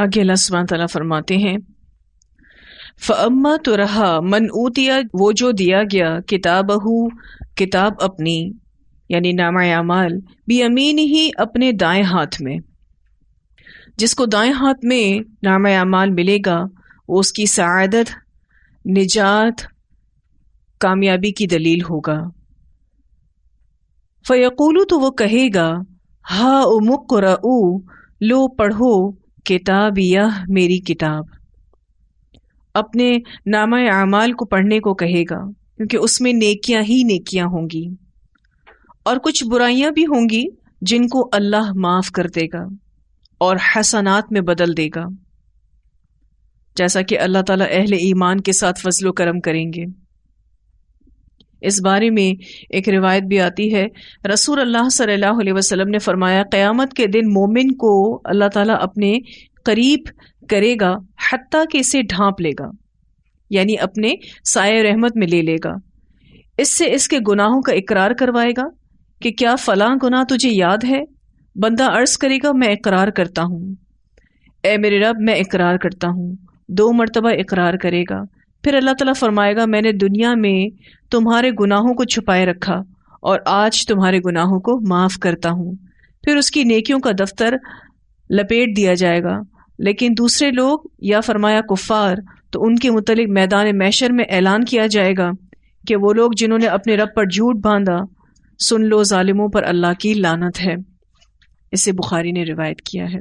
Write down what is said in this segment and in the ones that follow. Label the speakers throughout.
Speaker 1: آگے اللہ سبحانہ تعالیٰ فرماتے ہیں فَأَمَّا تو رہا من اوتیا، وہ جو دیا گیا کتابہ، کتاب اپنی یعنی نامہ اعمال، بیمینہ، اپنے دائیں ہاتھ میں. جس کو دائیں ہاتھ میں نامہ اعمال ملے گا وہ اس کی سعادت، نجات، کامیابی کی دلیل ہوگا. فَيَقُولُ، تو وہ کہے گا ہَاؤمُ اقْرَءُوا، لو پڑھو کتابیہ، میری کتاب. اپنے نامہ اعمال کو پڑھنے کو کہے گا کیونکہ اس میں نیکیاں ہی نیکیاں ہوں گی اور کچھ برائیاں بھی ہوں گی جن کو اللہ معاف کر دے گا اور حسنات میں بدل دے گا، جیسا کہ اللہ تعالیٰ اہل ایمان کے ساتھ فضل و کرم کریں گے. اس بارے میں ایک روایت بھی آتی ہے، رسول اللہ صلی اللہ علیہ وسلم نے فرمایا قیامت کے دن مومن کو اللہ تعالیٰ اپنے قریب کرے گا حتیٰ کہ اسے ڈھانپ لے گا، یعنی اپنے سایہ رحمت میں لے لے گا. اس سے اس کے گناہوں کا اقرار کروائے گا کہ کیا فلاں گناہ تجھے یاد ہے؟ بندہ عرض کرے گا میں اقرار کرتا ہوں. اے میرے رب میں اقرار کرتا ہوں. 2 مرتبہ اقرار کرے گا. پھر اللہ تعالیٰ فرمائے گا میں نے دنیا میں تمہارے گناہوں کو چھپائے رکھا اور آج تمہارے گناہوں کو معاف کرتا ہوں. پھر اس کی نیکیوں کا دفتر لپیٹ دیا جائے گا. لیکن دوسرے لوگ یا فرمایا کفار، تو ان کے متعلق میدان محشر میں اعلان کیا جائے گا کہ وہ لوگ جنہوں نے اپنے رب پر جھوٹ باندھا، سن لو ظالموں پر اللہ کی لعنت ہے. اسے بخاری نے روایت کیا ہے.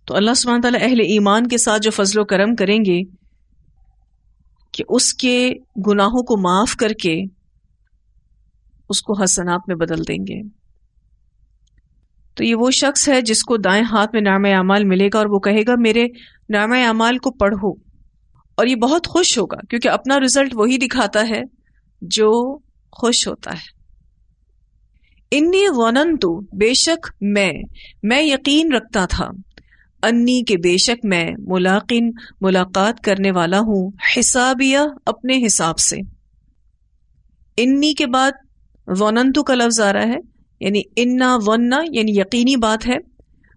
Speaker 1: تو اللہ سبحانہ تعالیٰ اہل ایمان کے ساتھ جو فضل و کرم کریں گے کہ اس کے گناہوں کو معاف کر کے اس کو حسنات میں بدل دیں گے. تو یہ وہ شخص ہے جس کو دائیں ہاتھ میں نامہ اعمال ملے گا اور وہ کہے گا میرے نامہ اعمال کو پڑھو، اور یہ بہت خوش ہوگا کیونکہ اپنا رزلٹ وہی دکھاتا ہے جو خوش ہوتا ہے. انی ظننت، بے شک میں یقین رکھتا تھا، انی کے بے شک میں ملاقن، ملاقات کرنے والا ہوں، حسابیہ، اپنے حساب سے. انی کے بعد ظننت کا لفظ آ رہا ہے، یعنی انا ظننا یعنی یقینی بات ہے.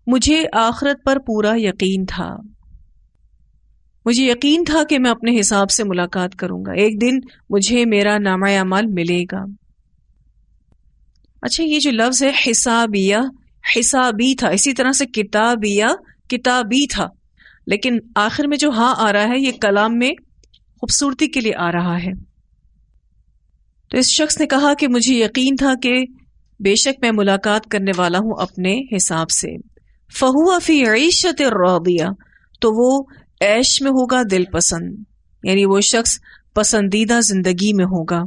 Speaker 1: مجھے آخرت پر پورا یقین تھا، مجھے یقین تھا کہ میں اپنے حساب سے ملاقات کروں گا، ایک دن مجھے میرا نامہ اعمال ملے گا. اچھا یہ جو لفظ ہے حسابیہ، حسابی تھا، اسی طرح سے کتابیہ، کتابی تھا، لیکن آخر میں جو ہاں آ رہا ہے یہ کلام میں خوبصورتی کے لیے آ رہا ہے. تو اس شخص نے کہا کہ مجھے یقین تھا کہ بے شک میں ملاقات کرنے والا ہوں اپنے حساب سے. فہو فی عیشۃ راضیہ، تو وہ عیش میں ہوگا دل پسند، یعنی وہ شخص پسندیدہ زندگی میں ہوگا.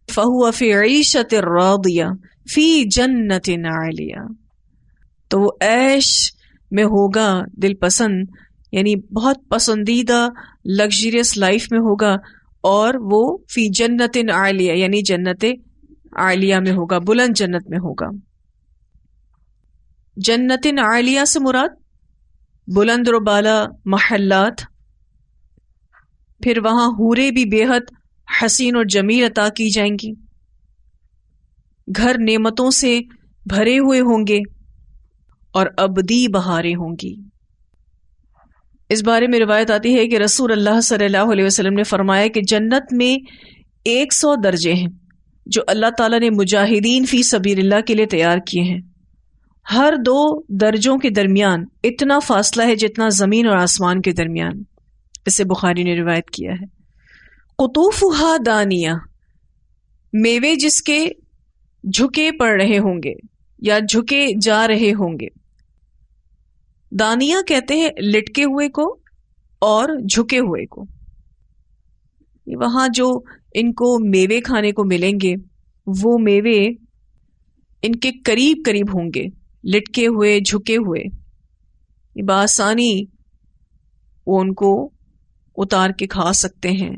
Speaker 1: فہو فی عیشۃ راضیہ فی جنت عالیہ، تو وہ عیش میں ہوگا دل پسند، یعنی بہت پسندیدہ لگژریس لائف میں ہوگا، اور وہ فی جنت عالیہ یعنی جنت عالیہ میں ہوگا، بلند جنت میں ہوگا. جنت عالیہ سے مراد بلند و بالا محلات، پھر وہاں حوریں بھی بے حد حسین اور جمیل عطا کی جائیں گی، گھر نعمتوں سے بھرے ہوئے ہوں گے اور ابدی بہاریں ہوں گی. اس بارے میں روایت آتی ہے کہ رسول اللہ صلی اللہ علیہ وسلم نے فرمایا کہ جنت میں 100 درجے ہیں جو اللہ تعالیٰ نے مجاہدین فی سبیل اللہ کے لیے تیار کیے ہیں. ہر 2 درجوں کے درمیان اتنا فاصلہ ہے جتنا زمین اور آسمان کے درمیان. اسے بخاری نے روایت کیا ہے. قطوفہا دانیہ، میوے جس کے جھکے پڑ رہے ہوں گے یا جھکے جا رہے ہوں گے. دانیہ کہتے ہیں لٹکے ہوئے کو اور جھکے ہوئے کو. وہاں جو ان کو میوے کھانے کو ملیں گے وہ میوے ان کے قریب قریب ہوں گے، لٹکے ہوئے، جھکے ہوئے. بآسانی وہ ان کو اتار کے کھا سکتے ہیں،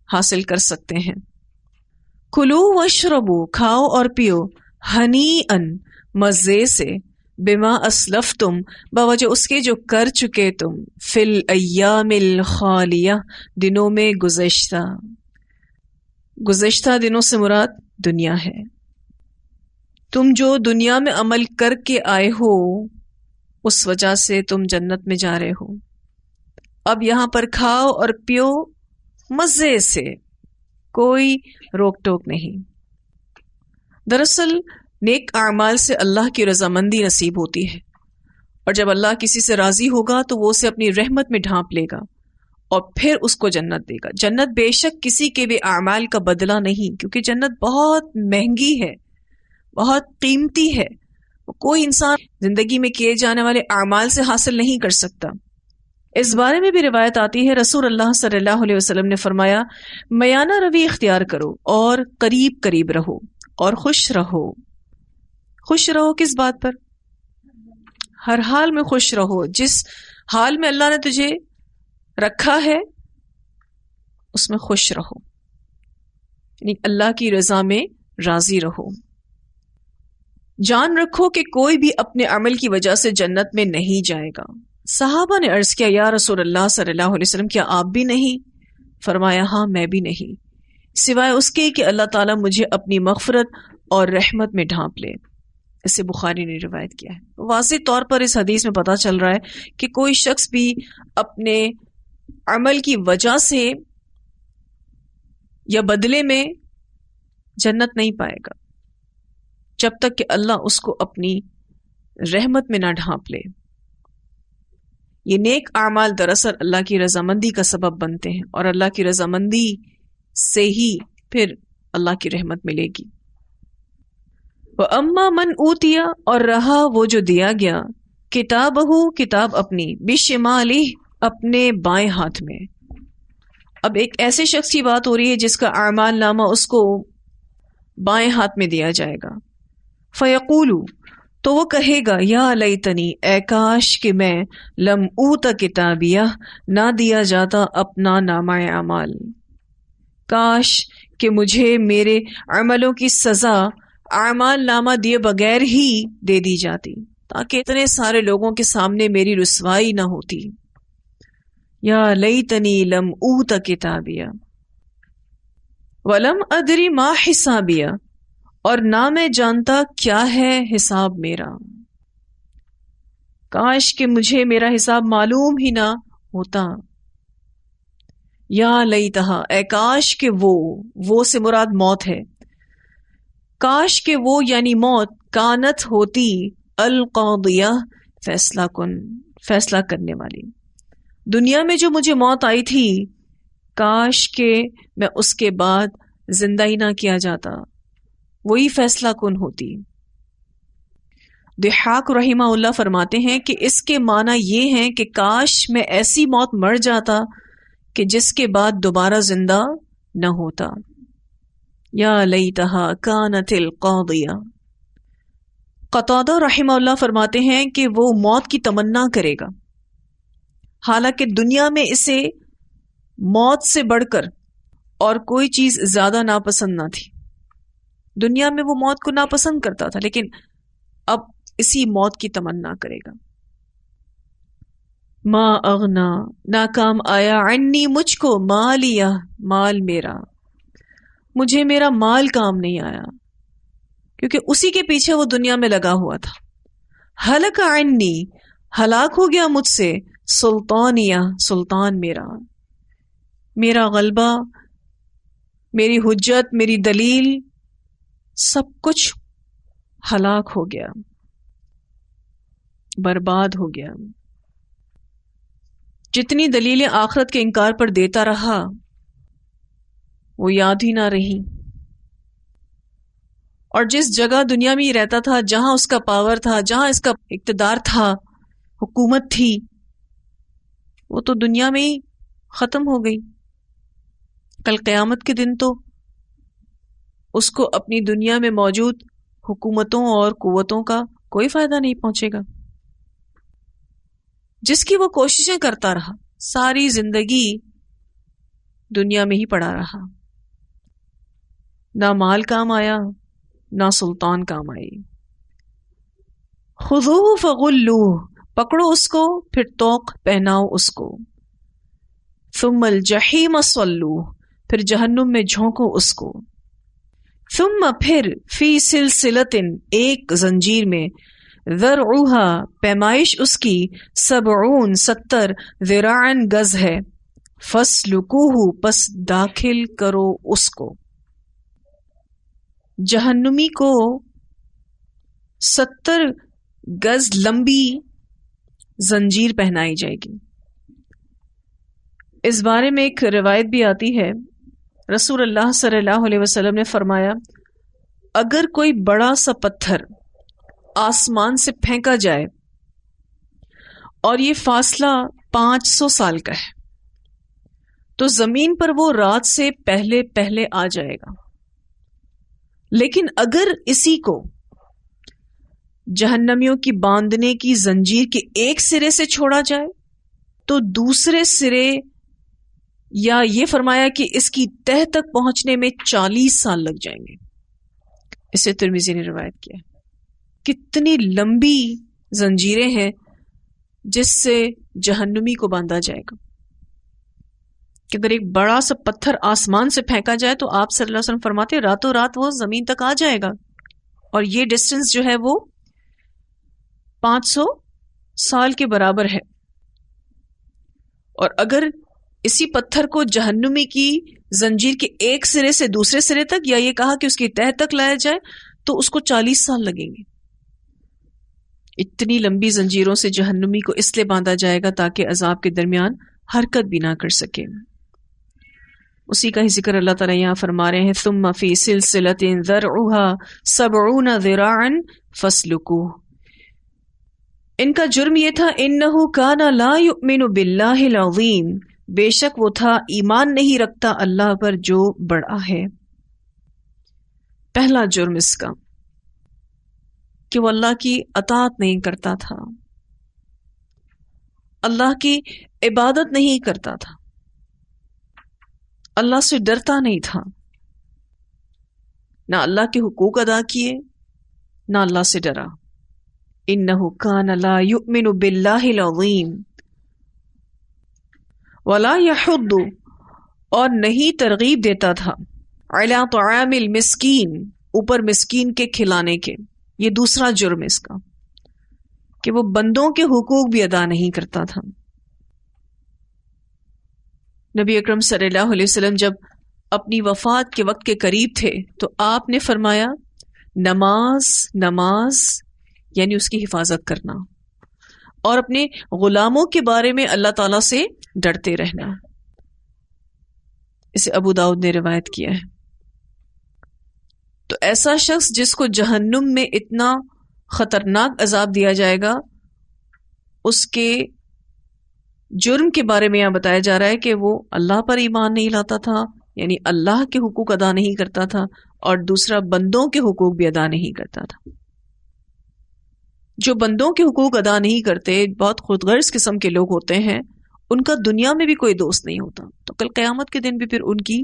Speaker 1: حاصل کر سکتے ہیں. کلو واشربو، کھاؤ اور پیو، ہنیئن، مزے سے، بما اسلفتم، بوجہ اس کے جو کر چکے تم، فی الایام الخالیہ، دنوں میں گزشتہ. گزشتہ دنوں سے مراد دنیا ہے. تم جو دنیا میں عمل کر کے آئے ہو اس وجہ سے تم جنت میں جا رہے ہو، اب یہاں پر کھاؤ اور پیو مزے سے، کوئی روک ٹوک نہیں۔ دراصل نیک اعمال سے اللہ کی رضامندی نصیب ہوتی ہے، اور جب اللہ کسی سے راضی ہوگا تو وہ اسے اپنی رحمت میں ڈھانپ لے گا اور پھر اس کو جنت دے گا۔ جنت بے شک کسی کے بھی اعمال کا بدلہ نہیں، کیونکہ جنت بہت مہنگی ہے، بہت قیمتی ہے، کوئی انسان زندگی میں کیے جانے والے اعمال سے حاصل نہیں کر سکتا۔ اس بارے میں بھی روایت آتی ہے، رسول اللہ صلی اللہ علیہ وسلم نے فرمایا، میانہ روی اختیار کرو اور قریب قریب رہو اور خوش رہو۔ خوش رہو کس بات پر؟ ہر حال میں خوش رہو، جس حال میں اللہ نے تجھے رکھا ہے اس میں خوش رہو، یعنی اللہ کی رضا میں راضی رہو۔ جان رکھو کہ کوئی بھی اپنے عمل کی وجہ سے جنت میں نہیں جائے گا۔ صحابہ نے عرض کیا، یا رسول اللہ صلی اللہ علیہ وسلم کیا آپ بھی نہیں؟ فرمایا، ہاں میں بھی نہیں، سوائے اس کے کہ اللہ تعالیٰ مجھے اپنی مغفرت اور رحمت میں ڈھانپ لے۔ اسے بخاری نے روایت کیا ہے۔ واضح طور پر اس حدیث میں پتہ چل رہا ہے کہ کوئی شخص بھی اپنے عمل کی وجہ سے یا بدلے میں جنت نہیں پائے گا جب تک کہ اللہ اس کو اپنی رحمت میں نہ ڈھانپ لے۔ یہ نیک اعمال دراصل اللہ کی رضامندی کا سبب بنتے ہیں، اور اللہ کی رضامندی سے ہی پھر اللہ کی رحمت ملے گی۔ وَأَمَّا مَنْ أُوتِيَ، اور رہا وہ جو دیا گیا، کتابہ، کتاب اپنی، بِشِمَالِهِ، اپنے بائیں ہاتھ میں۔ اب ایک ایسے شخص کی بات ہو رہی ہے جس کا اعمال نامہ اس کو بائیں ہاتھ میں دیا جائے گا۔ فَيَقُولُ، تو وہ کہے گا، یا لیتنی، اے کاش کہ میں لم اوت کتابیہ، نہ دیا جاتا اپنا نامہ اعمال، کاش کہ مجھے میرے عملوں کی سزا اعمال نامہ دیے بغیر ہی دے دی جاتی، تاکہ اتنے سارے لوگوں کے سامنے میری رسوائی نہ ہوتی۔ یا لیتنی لم اوت کتابیہ ولم ادری ما حسابیہ، اور نہ میں جانتا کیا ہے حساب میرا، کاش کہ مجھے میرا حساب معلوم ہی نہ ہوتا۔ یا لیتہا، اے کاش کہ وہ سے مراد موت ہے، کاش کہ وہ یعنی موت، کانت ہوتی، القاضیہ، فیصلہ کن، فیصلہ کرنے والی۔ دنیا میں جو مجھے موت آئی تھی، کاش کہ میں اس کے بعد زندہ ہی نہ کیا جاتا، وہی فیصلہ کن ہوتی۔ ضحاک رحمہ اللہ فرماتے ہیں کہ اس کے معنی یہ ہیں کہ کاش میں ایسی موت مر جاتا کہ جس کے بعد دوبارہ زندہ نہ ہوتا۔ یا لیتہا کانت القاضیہ۔ قتادہ رحمہ اللہ فرماتے ہیں کہ وہ موت کی تمنا کرے گا، حالانکہ دنیا میں اسے موت سے بڑھ کر اور کوئی چیز زیادہ ناپسند نہ تھی۔ دنیا میں وہ موت کو ناپسند کرتا تھا، لیکن اب اسی موت کی تمنا کرے گا۔ ما اغنا، ناکام آیا، عنی، مجھ کو، مالیا، مال میرا، مجھے میرا مال کام نہیں آیا، کیونکہ اسی کے پیچھے وہ دنیا میں لگا ہوا تھا۔ ہلک عنی، ہلاک ہو گیا مجھ سے، سلطانیہ، سلطان میرا، میرا غلبہ، میری حجت، میری دلیل، سب کچھ ہلاک ہو گیا، برباد ہو گیا۔ جتنی دلیلیں آخرت کے انکار پر دیتا رہا وہ یاد ہی نہ رہی، اور جس جگہ دنیا میں ہی رہتا تھا، جہاں اس کا پاور تھا، جہاں اس کا اقتدار تھا، حکومت تھی، وہ تو دنیا میں ہی ختم ہو گئی۔ کل قیامت کے دن تو اس کو اپنی دنیا میں موجود حکومتوں اور قوتوں کا کوئی فائدہ نہیں پہنچے گا۔ جس کی وہ کوششیں کرتا رہا، ساری زندگی دنیا میں ہی پڑا رہا، نہ مال کام آیا، نہ سلطان کام آئی۔ خذوہ فغلوہ، پکڑو اس کو پھر طوق پہناؤ اس کو۔ ثم الجحیم صلوہ، پھر جہنم میں جھونکو اس کو۔ ثم پھر فی سلسلۃ، ایک زنجیر میں، ذرعها پیمائش اس کی 70 ذراعن گز ہے، فسلکوہ پس داخل کرو اس کو. جہنمی کو 70 گز لمبی زنجیر پہنائی جائے گی. اس بارے میں ایک روایت بھی آتی ہے، رسول اللہ صلی اللہ علیہ وسلم نے فرمایا اگر کوئی بڑا سا پتھر آسمان سے پھینکا جائے اور یہ فاصلہ 500 سال کا ہے تو زمین پر وہ رات سے پہلے پہلے آ جائے گا. لیکن اگر اسی کو جہنمیوں کی باندھنے کی زنجیر کے ایک سرے سے چھوڑا جائے تو دوسرے سرے، یا یہ فرمایا کہ اس کی تہ تک پہنچنے میں 40 سال لگ جائیں گے. اسے ترمذی نے روایت کیا. کتنی لمبی زنجیریں ہیں جس سے جہنمی کو باندھا جائے گا کہ اگر ایک بڑا سا پتھر آسمان سے پھینکا جائے تو آپ صلی اللہ علیہ وسلم فرماتے راتوں رات وہ زمین تک آ جائے گا، اور یہ ڈسٹنس جو ہے وہ 500 سال کے برابر ہے. اور اگر اسی پتھر کو جہنمی کی زنجیر کے ایک سرے سے دوسرے سرے تک، یا یہ کہا کہ اس کی تہ تک لایا جائے تو اس کو 40 سال لگیں گے. اتنی لمبی زنجیروں سے جہنمی کو اس لیے باندھا جائے گا تاکہ عذاب کے درمیان حرکت بھی نہ کر سکے. اسی کا ہی ذکر اللہ تعالیٰ یہاں فرما رہے ہیں ثم فی سلسلۃ ذرعها 70 ذراعا فاسلکوہ. ان کا جرم یہ تھا انہ کان لا یؤمن باللہ العظیم، بے شک وہ تھا ایمان نہیں رکھتا اللہ پر جو بڑا ہے. پہلا جرم اس کا کہ وہ اللہ کی اطاعت نہیں کرتا تھا، اللہ کی عبادت نہیں کرتا تھا، اللہ سے ڈرتا نہیں تھا، نہ اللہ کے حقوق ادا کیے نہ اللہ سے ڈرا. انہ کان لا یؤمن باللہ العظیم ولا یحض، اور نہیں ترغیب دیتا تھا، علی طعام المسکین، اوپر مسکین کے کھلانے کے. یہ دوسرا جرم اس کا کہ وہ بندوں کے حقوق بھی ادا نہیں کرتا تھا. نبی اکرم صلی اللہ علیہ وسلم جب اپنی وفات کے وقت کے قریب تھے تو آپ نے فرمایا نماز یعنی اس کی حفاظت کرنا، اور اپنے غلاموں کے بارے میں اللہ تعالیٰ سے ڈرتے رہنا. اسے ابو داؤد نے روایت کیا ہے. تو ایسا شخص جس کو جہنم میں اتنا خطرناک عذاب دیا جائے گا، اس کے جرم کے بارے میں یہاں بتایا جا رہا ہے کہ وہ اللہ پر ایمان نہیں لاتا تھا، یعنی اللہ کے حقوق ادا نہیں کرتا تھا، اور دوسرا بندوں کے حقوق بھی ادا نہیں کرتا تھا. جو بندوں کے حقوق ادا نہیں کرتے، بہت خود غرض قسم کے لوگ ہوتے ہیں، ان کا دنیا میں بھی کوئی دوست نہیں ہوتا، تو کل قیامت کے دن بھی پھر ان کی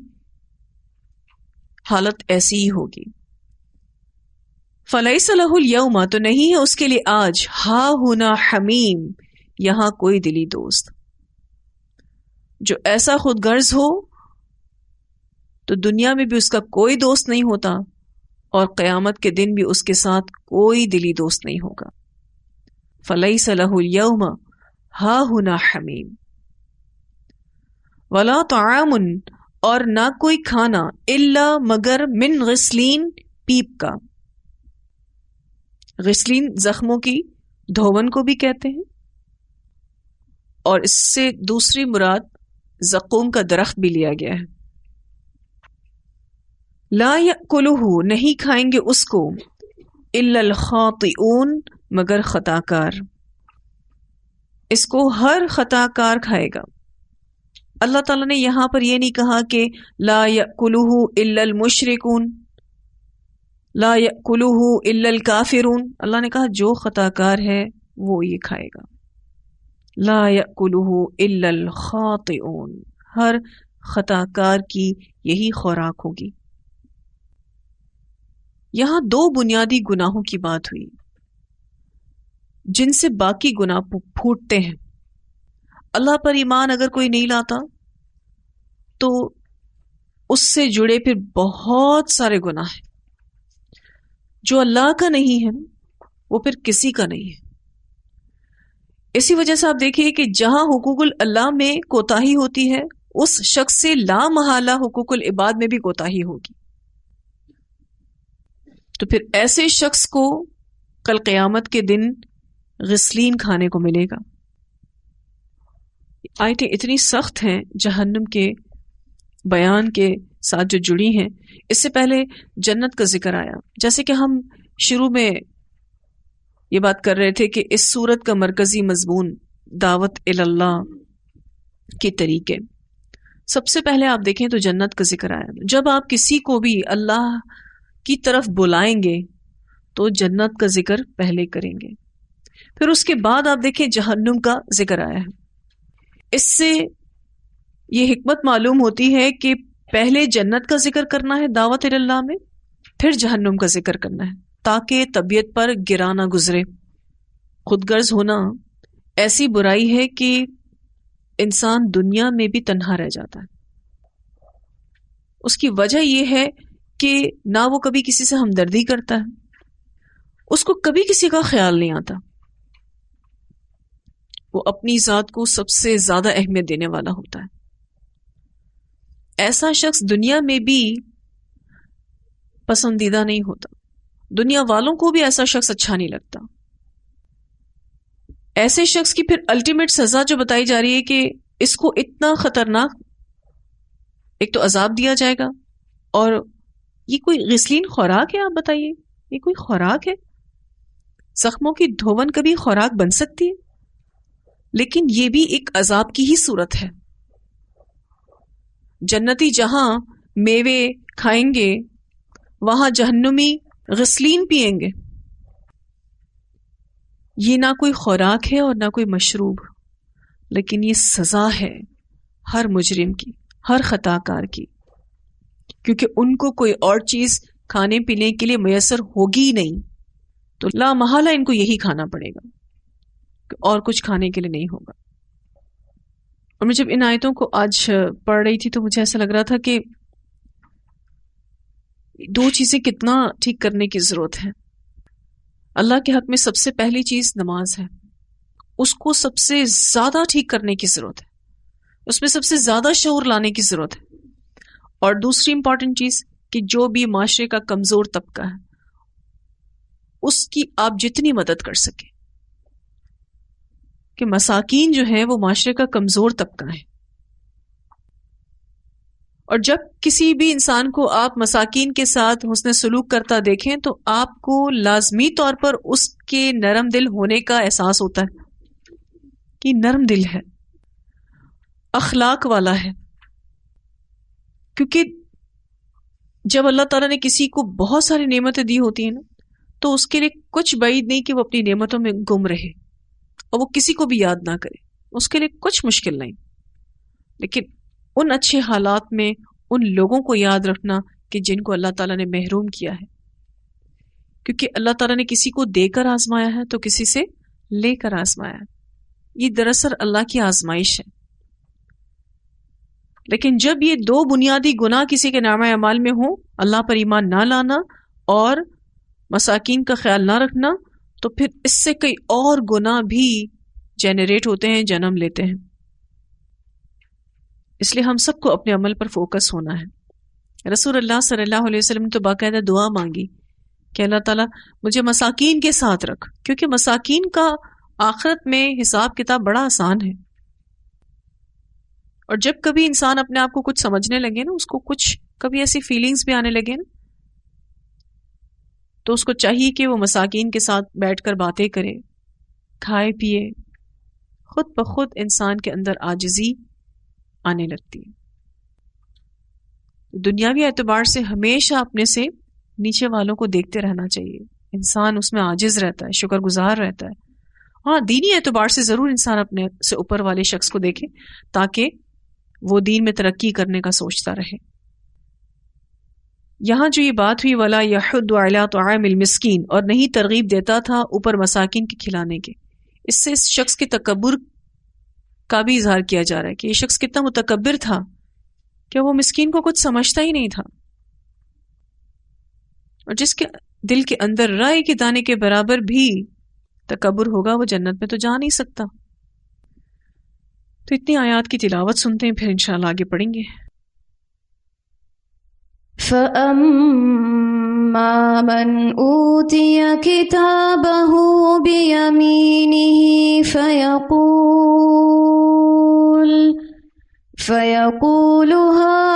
Speaker 1: حالت ایسی ہی ہوگی. فَلَيْسَ لَهُ الْيَوْمَ، تو نہیں ہے اس کے لیے آج، ہا ہونا حمیم، یہاں کوئی دلی دوست. جو ایسا خود غرض ہو تو دنیا میں بھی اس کا کوئی دوست نہیں ہوتا، اور قیامت کے دن بھی اس کے ساتھ کوئی دلی دوست نہیں ہوگا. فَلَيْسَ لَهُ الْيَوْمَ هَاهُنَا حَمِيمٌ وَلَا طَعَامٌ، اور نہ کوئی کھانا، الا مگر من غسلین، پیپ کا. غسلین زخموں کی دھون کو بھی کہتے ہیں، اور اس سے دوسری مراد زقوم کا درخت بھی لیا گیا ہے. لا یأکلہ، نہیں کھائیں گے اس کو، الا الخاطئون، مگر خطا کار. اس کو ہر خطا کار کھائے گا. اللہ تعالیٰ نے یہاں پر یہ نہیں کہا کہ لا یأکلہ الا المشرکون، لا یأکلہ الا الکافرون. اللہ نے کہا جو خطا کار ہے وہ یہ کھائے گا. لا یأکلہ الا الخاطئون، ہر خطا کار کی یہی خوراک ہوگی. یہاں دو بنیادی گناہوں کی بات ہوئی جن سے باقی گناہ پھوٹتے ہیں. اللہ پر ایمان اگر کوئی نہیں لاتا تو اس سے جڑے پھر بہت سارے گناہ ہیں. جو اللہ کا نہیں ہے وہ پھر کسی کا نہیں ہے. اسی وجہ سے آپ دیکھیے کہ جہاں حقوق اللہ میں کوتاہی ہوتی ہے اس شخص سے لا محالہ حقوق العباد میں بھی کوتاہی ہوگی. تو پھر ایسے شخص کو کل قیامت کے دن غسلین کھانے کو ملے گا. آیتیں اتنی سخت ہیں جہنم کے بیان کے ساتھ جو جڑی ہیں. اس سے پہلے جنت کا ذکر آیا. جیسے کہ ہم شروع میں یہ بات کر رہے تھے کہ اس سورت کا مرکزی مضمون دعوت اللہ کے طریقے. سب سے پہلے آپ دیکھیں تو جنت کا ذکر آیا. جب آپ کسی کو بھی اللہ کی طرف بلائیں گے تو جنت کا ذکر پہلے کریں گے. پھر اس کے بعد آپ دیکھیں جہنم کا ذکر آیا ہے. اس سے یہ حکمت معلوم ہوتی ہے کہ پہلے جنت کا ذکر کرنا ہے دعوت اللہ میں، پھر جہنم کا ذکر کرنا ہے تاکہ طبیعت پر گرا نہ گزرے. خود غرض ہونا ایسی برائی ہے کہ انسان دنیا میں بھی تنہا رہ جاتا ہے. اس کی وجہ یہ ہے کہ نہ وہ کبھی کسی سے ہمدردی کرتا ہے، اس کو کبھی کسی کا خیال نہیں آتا. وہ اپنی ذات کو سب سے زیادہ اہمیت دینے والا ہوتا ہے. ایسا شخص دنیا میں بھی پسندیدہ نہیں ہوتا. دنیا والوں کو بھی ایسا شخص اچھا نہیں لگتا. ایسے شخص کی پھر الٹیمیٹ سزا جو بتائی جا رہی ہے کہ اس کو اتنا خطرناک ایک تو عذاب دیا جائے گا، اور یہ کوئی غسلین خوراک ہے؟ آپ بتائیے، یہ کوئی خوراک ہے؟ زخموں کی دھون کبھی خوراک بن سکتی ہے؟ لیکن یہ بھی ایک عذاب کی ہی صورت ہے. جنتی جہاں میوے کھائیں گے وہاں جہنمی غسلین پیئیں گے. یہ نہ کوئی خوراک ہے اور نہ کوئی مشروب، لیکن یہ سزا ہے ہر مجرم کی، ہر خطا کار کی، کیونکہ ان کو کوئی اور چیز کھانے پینے کے لیے میسر ہوگی ہی نہیں، تو لا محالہ ان کو یہی کھانا پڑے گا، اور کچھ کھانے کے لیے نہیں ہوگا. اور میں جب ان آیتوں کو آج پڑھ رہی تھی تو مجھے ایسا لگ رہا تھا کہ دو چیزیں کتنا ٹھیک کرنے کی ضرورت ہے. اللہ کے حق میں سب سے پہلی چیز نماز ہے، اس کو سب سے زیادہ ٹھیک کرنے کی ضرورت ہے، اس میں سب سے زیادہ شعور لانے کی ضرورت ہے. اور دوسری امپورٹنٹ چیز کہ جو بھی معاشرے کا کمزور طبقہ ہے اس کی آپ جتنی مدد کر سکیں، کہ مساکین جو ہیں وہ معاشرے کا کمزور طبقہ ہے. اور جب کسی بھی انسان کو آپ مساکین کے ساتھ حسن سلوک کرتا دیکھیں تو آپ کو لازمی طور پر اس کے نرم دل ہونے کا احساس ہوتا ہے کہ نرم دل ہے، اخلاق والا ہے. کیونکہ جب اللہ تعالیٰ نے کسی کو بہت ساری نعمتیں دی ہوتی ہیں نا، تو اس کے لیے کچھ بعید نہیں کہ وہ اپنی نعمتوں میں گم رہے اور وہ کسی کو بھی یاد نہ کرے. اس کے لیے کچھ مشکل نہیں، لیکن ان اچھے حالات میں ان لوگوں کو یاد رکھنا کہ جن کو اللہ تعالیٰ نے محروم کیا ہے. کیونکہ اللہ تعالیٰ نے کسی کو دے کر آزمایا ہے تو کسی سے لے کر آزمایا ہے. یہ دراصل اللہ کی آزمائش ہے. لیکن جب یہ دو بنیادی گناہ کسی کے نامہ اعمال میں ہوں، اللہ پر ایمان نہ لانا اور مساکین کا خیال نہ رکھنا، تو پھر اس سے کئی اور گناہ بھی جنریٹ ہوتے ہیں، جنم لیتے ہیں. اس لیے ہم سب کو اپنے عمل پر فوکس ہونا ہے. رسول اللہ صلی اللہ علیہ وسلم نے تو باقاعدہ دعا مانگی کہ اللہ تعالیٰ مجھے مساکین کے ساتھ رکھ، کیونکہ مساکین کا آخرت میں حساب کتاب بڑا آسان ہے. اور جب کبھی انسان اپنے آپ کو کچھ سمجھنے لگے نا، اس کو کچھ کبھی ایسی فیلنگز بھی آنے لگے نا، تو اس کو چاہیے کہ وہ مساکین کے ساتھ بیٹھ کر باتیں کرے، کھائے پیے. خود بخود انسان کے اندر عاجزی آنے لگتی ہے. دنیاوی اعتبار سے ہمیشہ اپنے سے نیچے والوں کو دیکھتے رہنا چاہیے. انسان اس میں عاجز رہتا ہے، شکر گزار رہتا ہے. ہاں، دینی اعتبار سے ضرور انسان اپنے سے اوپر والے شخص کو دیکھے تاکہ وہ دین میں ترقی کرنے کا سوچتا رہے. یہاں جو یہ بات ہوئی وَلَا يَحُضُّ عَلَىٰ طَعَامِ الْمِسْكِينِ، اور نہیں ترغیب دیتا تھا اوپر مساکین کے کھلانے کے، اس سے اس شخص کے تکبر کا بھی اظہار کیا جا رہا ہے کہ یہ شخص کتنا متکبر تھا کہ وہ مسکین کو کچھ سمجھتا ہی نہیں تھا. اور جس کے دل کے اندر رائے کے دانے کے برابر بھی تکبر ہوگا وہ جنت میں تو جا نہیں سکتا۔ تو اتنی آیات کی تلاوت سنتے ہیں، پھر انشاءاللہ آگے پڑھیں گے۔
Speaker 2: فَأَمَّا مَنْ أُوتِيَ كِتَابَهُ بِيَمِينِهِ فَيَقُولُ هَاؤُمُ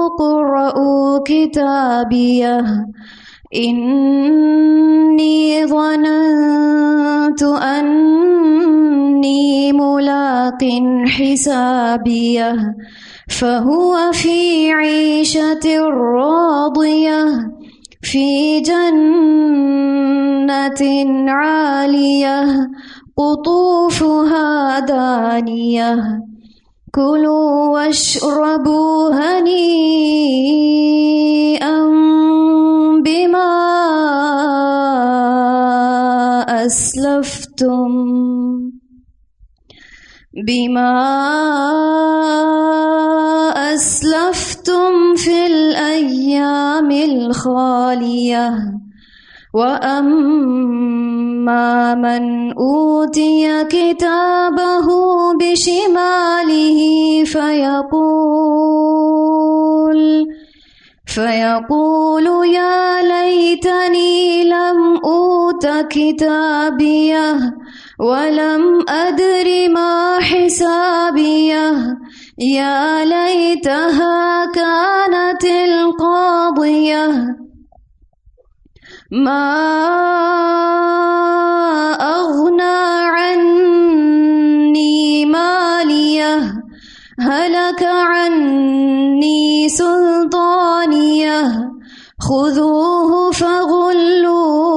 Speaker 2: اقْرَءُوا كِتَابِيَهْ إِنِّي ظَنَنْتُ أَنِّي مُلَاقٍ حِسَابِيَهْ فَهُوَ فِي عِيشَةٍ رَاضِيَةٍ فِي جَنَّةٍ عَالِيَةٍ قُطُوفُهَا دَانِيَةٌ كُلُوا وَاشْرَبُوا هَنِيئًا بِمَا أَسْلَفْتُمْ فِي الْأَيَّامِ الْخَالِيَةِ وَأَمَّا مَنْ أُوتِيَ كِتَابَهُ بِشِمَالِهِ فَيَقُولُ يَا لَيْتَنِي لَمْ أُوتَ كِتَابِيَهْ وَلَمْ أَدْرِ مَا حِسَابِيَهْ يَا لَيْتَهَا كَانَتِ الْقَاضِيَةَ مَا أَغْنَى عَنِّي مَالِيَهْ هَلَكَ عَنِّي سُلْطَانِيَهْ خُذُوهُ فَغُلُّوهُ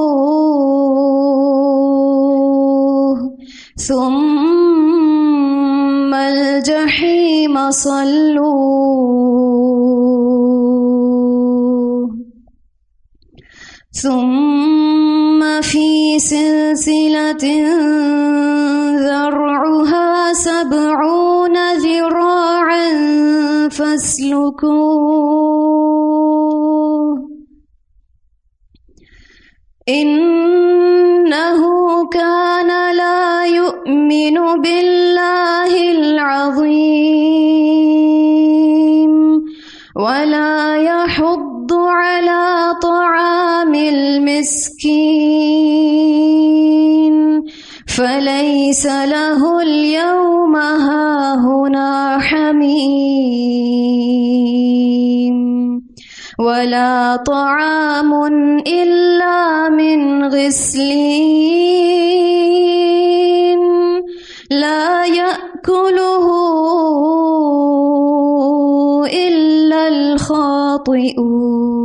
Speaker 2: ثُمَّ الْجَحِيمَ صَلُّوهُ ثُمَّ فِي سِلْسِلَةٍ ذَرْعُهَا 70 ذِرَاعًا فَاسْلُكُوهُ إِنَّهُ كَانَ لَا يُؤْمِنُ بِاللَّهِ الْعَظِيمِ وَلَا يَحُضُّ عَلَى طَعَامِ الْمِسْكِينِ فَلَيْسَ لَهُ الْيَوْمَ هَاهُنَا حَمِيمٌ وَلَا طَعَامٌ إِلَّا مِنْ غِسْلِينٍ لَا يَأْكُلُهُ إِلَّا الْخَاطِئُونَ